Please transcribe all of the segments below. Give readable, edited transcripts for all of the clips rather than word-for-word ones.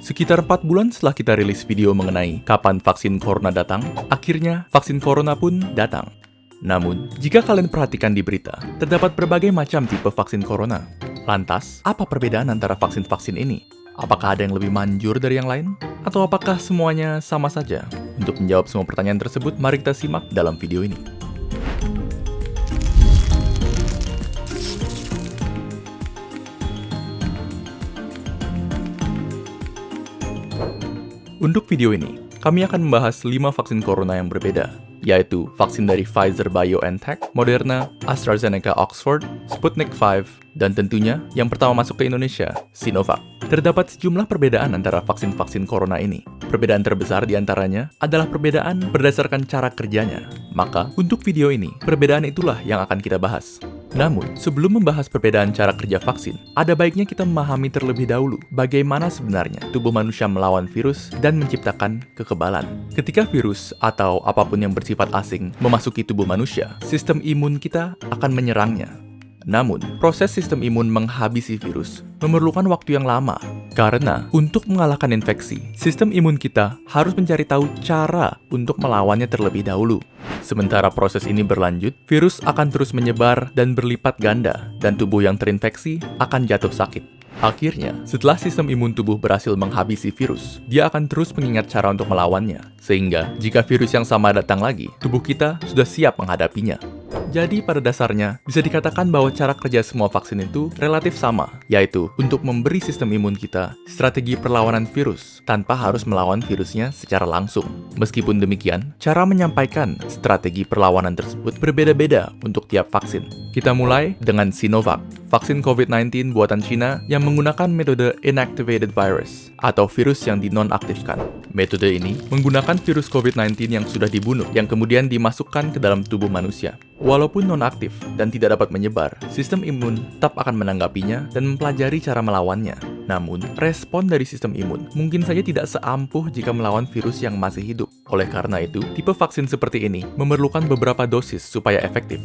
Sekitar 4 bulan setelah kita rilis video mengenai kapan vaksin corona datang, akhirnya vaksin corona pun datang. Namun, jika kalian perhatikan di berita, terdapat berbagai macam tipe vaksin corona. Lantas, apa perbedaan antara vaksin-vaksin ini? Apakah ada yang lebih manjur dari yang lain? Atau apakah semuanya sama saja? Untuk menjawab semua pertanyaan tersebut, mari kita simak dalam video ini. Untuk video ini, kami akan membahas 5 vaksin corona yang berbeda, yaitu vaksin dari Pfizer-BioNTech, Moderna, AstraZeneca Oxford, Sputnik V, dan tentunya yang pertama masuk ke Indonesia, Sinovac. Terdapat sejumlah perbedaan antara vaksin-vaksin corona ini. Perbedaan terbesar di antaranya adalah perbedaan berdasarkan cara kerjanya. Maka, untuk video ini, perbedaan itulah yang akan kita bahas. Namun, sebelum membahas perbedaan cara kerja vaksin, ada baiknya kita memahami terlebih dahulu bagaimana sebenarnya tubuh manusia melawan virus dan menciptakan kekebalan. Ketika virus atau apapun yang bersifat asing memasuki tubuh manusia, sistem imun kita akan menyerangnya. Namun, proses sistem imun menghabisi virus memerlukan waktu yang lama, karena untuk mengalahkan infeksi, sistem imun kita harus mencari tahu cara untuk melawannya terlebih dahulu. Sementara proses ini berlanjut, virus akan terus menyebar dan berlipat ganda, dan tubuh yang terinfeksi akan jatuh sakit. Akhirnya, setelah sistem imun tubuh berhasil menghabisi virus, dia akan terus mengingat cara untuk melawannya, sehingga jika virus yang sama datang lagi, tubuh kita sudah siap menghadapinya. Jadi pada dasarnya, bisa dikatakan bahwa cara kerja semua vaksin itu relatif sama, yaitu untuk memberi sistem imun kita strategi perlawanan virus tanpa harus melawan virusnya secara langsung. Meskipun demikian, cara menyampaikan strategi perlawanan tersebut berbeda-beda untuk tiap vaksin. Kita mulai dengan Sinovac, vaksin COVID-19 buatan Cina yang menggunakan metode inactivated virus atau virus yang dinonaktifkan. Metode ini menggunakan virus COVID-19 yang sudah dibunuh yang kemudian dimasukkan ke dalam tubuh manusia. Walaupun non-aktif dan tidak dapat menyebar, sistem imun tetap akan menanggapinya dan mempelajari cara melawannya. Namun, respon dari sistem imun mungkin saja tidak seampuh jika melawan virus yang masih hidup. Oleh karena itu, tipe vaksin seperti ini memerlukan beberapa dosis supaya efektif.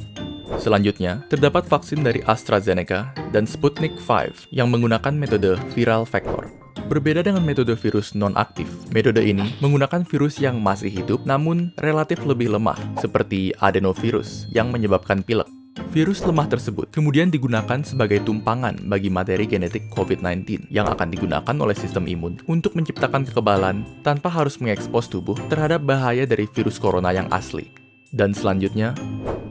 Selanjutnya, terdapat vaksin dari AstraZeneca dan Sputnik V yang menggunakan metode viral vector. Berbeda dengan metode virus non-aktif, metode ini menggunakan virus yang masih hidup namun relatif lebih lemah, seperti adenovirus yang menyebabkan pilek. Virus lemah tersebut kemudian digunakan sebagai tumpangan bagi materi genetik COVID-19 yang akan digunakan oleh sistem imun untuk menciptakan kekebalan tanpa harus mengekspos tubuh terhadap bahaya dari virus corona yang asli. Dan selanjutnya,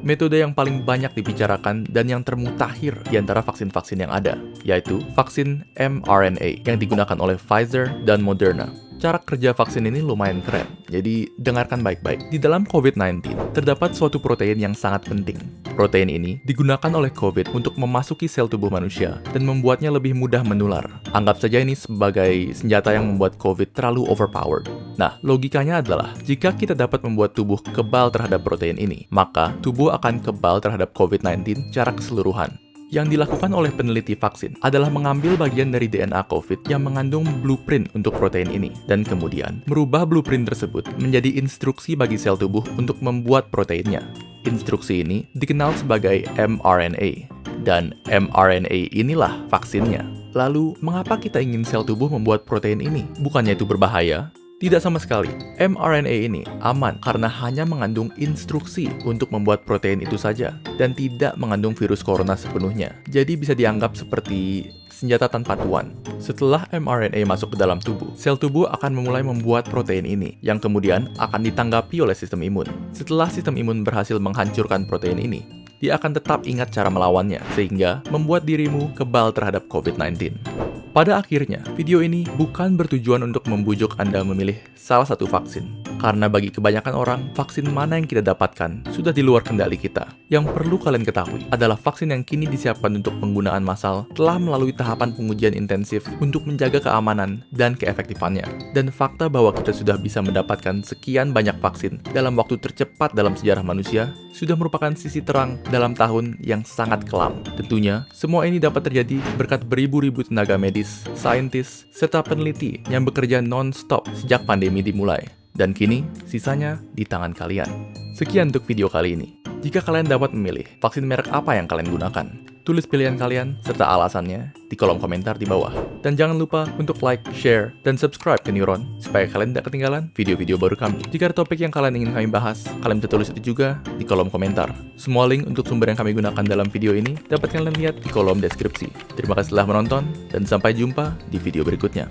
metode yang paling banyak dibicarakan dan yang termutakhir di antara vaksin-vaksin yang ada, yaitu vaksin mRNA yang digunakan oleh Pfizer dan Moderna. Cara kerja vaksin ini lumayan keren, jadi dengarkan baik-baik. Di dalam COVID-19, terdapat suatu protein yang sangat penting. Protein ini digunakan oleh COVID untuk memasuki sel tubuh manusia dan membuatnya lebih mudah menular. Anggap saja ini sebagai senjata yang membuat COVID terlalu overpowered. Nah, logikanya adalah, jika kita dapat membuat tubuh kebal terhadap protein ini, maka tubuh akan kebal terhadap COVID-19 secara keseluruhan. Yang dilakukan oleh peneliti vaksin adalah mengambil bagian dari DNA COVID yang mengandung blueprint untuk protein ini, dan kemudian merubah blueprint tersebut menjadi instruksi bagi sel tubuh untuk membuat proteinnya. Instruksi ini dikenal sebagai mRNA, dan mRNA inilah vaksinnya. Lalu, mengapa kita ingin sel tubuh membuat protein ini? Bukannya itu berbahaya? Tidak sama sekali. mRNA ini aman karena hanya mengandung instruksi untuk membuat protein itu saja dan tidak mengandung virus corona sepenuhnya. Jadi bisa dianggap seperti senjata tanpa tuan. Setelah mRNA masuk ke dalam tubuh, sel tubuh akan memulai membuat protein ini yang kemudian akan ditanggapi oleh sistem imun. Setelah sistem imun berhasil menghancurkan protein ini, dia akan tetap ingat cara melawannya sehingga membuat dirimu kebal terhadap COVID-19. Pada akhirnya, video ini bukan bertujuan untuk membujuk Anda memilih salah satu vaksin. Karena bagi kebanyakan orang, vaksin mana yang kita dapatkan sudah di luar kendali kita. Yang perlu kalian ketahui adalah vaksin yang kini disiapkan untuk penggunaan massal telah melalui tahapan pengujian intensif untuk menjaga keamanan dan keefektifannya. Dan fakta bahwa kita sudah bisa mendapatkan sekian banyak vaksin dalam waktu tercepat dalam sejarah manusia sudah merupakan sisi terang dalam tahun yang sangat kelam. Tentunya, semua ini dapat terjadi berkat beribu-ribu tenaga medis, saintis, serta peneliti yang bekerja non-stop sejak pandemi dimulai. Dan kini, sisanya di tangan kalian. Sekian untuk video kali ini. Jika kalian dapat memilih, vaksin merek apa yang kalian gunakan? Tulis pilihan kalian serta alasannya di kolom komentar di bawah. Dan jangan lupa untuk like, share, dan subscribe ke Neuron supaya kalian tidak ketinggalan video-video baru kami. Jika ada topik yang kalian ingin kami bahas, kalian bisa tulis itu juga di kolom komentar. Semua link untuk sumber yang kami gunakan dalam video ini dapat kalian lihat di kolom deskripsi. Terima kasih telah menonton, dan sampai jumpa di video berikutnya.